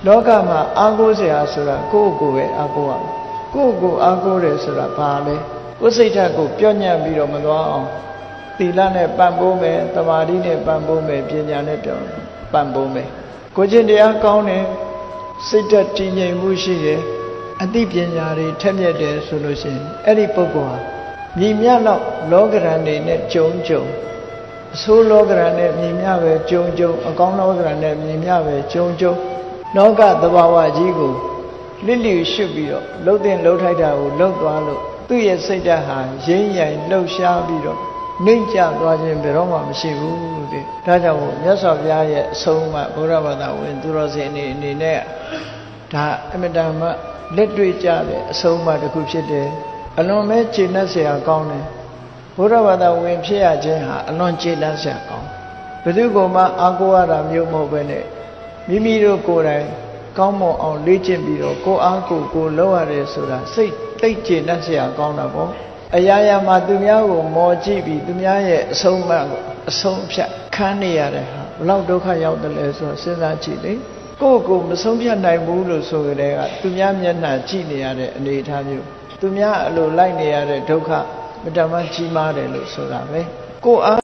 လောကမှာအာကိုးเสียဆိုတာကိုယ့်ကိုယ်ပဲအာကိုးရမယ်ကိုယ့်ကိုယ်အာကိုးတယ်ဆိုတာဘာလဲကိုယ်စိတ်ဓာတ်ကိုပြော့ညံ့ပြီးတော့မသွားအောင်သီလနဲ့ပံ့ပိုးမယ်သမာဓိနဲ့ပံ့ပိုးမယ်ပညာနဲ့ပံ့ပိုးမယ်ကိုကျင့်တရားကောင်းတယ်စိတ်ဓာတ်တည်ငြိမ်မှုရှိတယ်အသိပညာတွေထက်မြက်တယ်ဆိုလို့ရှိရင်အဲ့ဒီပုဂ္ဂိုလ်ဟာမြည်မြတော့လောကရန်တွေနဲ့ကြုံအဆိုးလောကရန်နဲ့မြည်မြပဲကြုံအကောင်းလောကရန်နဲ့မြည်မြပဲကြုံလောကသဘာဝကြီးကိုလစ်လျူရှုပြီးတော့လှုပ်တဲ့လှုပ်ထိုက်တာကိုလှုပ်သွားလို့သူ့ရဲ့စိတ်ဓာတ်ဟာရင်းရိုင်လှုပ်ရှားပြီးတော့နှိမ့်ကျသွားခြင်းဘယ်တော့မှမရှိဘူးတဲ့ဒါကြောင့်မြတ်စွာဘုရားရဲ့အဆုံးအမဘုရားဘာသာဝင်သူတော်စင်အနေနဲ့ဒါအမြဲတမ်းလက်တွေ့ကြတဲ့အဆုံးအမတစ်ခုဖြစ်တယ်အလွန်ပဲကျေနပ်စရာကောင်းတယ်ဘုရားဘာသာဝင်ဖြစ်ရခြင်းဟာအလွန်ကျေနပ်စရာကောင်းဘယ်သူကမှအာကိုရတာမျိုးမဟုတ်ပဲနဲ့မိမိတို့ကိုယ်တိုင်ကောင်းမွန်အောင်လေ့ကျင့်ပြီးတော့ကိုအားကိုလောက်ရတယ်ဆိုတာစိတ်သိကျေနပ်စရာကောင်းတာပေါ့အရာရာမှာသူများကိုမော်ကြည့်ပြီးသူများရဲ့အဆုံးအမကိုအဆုံးဖြတ်ခံနေရတဲ့ဟာဘလောက်ဒုက္ခရောက်တယ်လဲဆိုတော့စဉ်းစားကြည့်လေကိုမဆုံးဖြတ်နိုင်ဘူးလို့ဆိုကြတဲ့ကသူများမျက်နှာကြည့်နေရတဲ့အနေအထားမျိုးသူများအလိုလိုက်နေရတဲ့ဒုက္ခမတမကြီးမားတယ်လို့ဆိုတာပဲကိုအား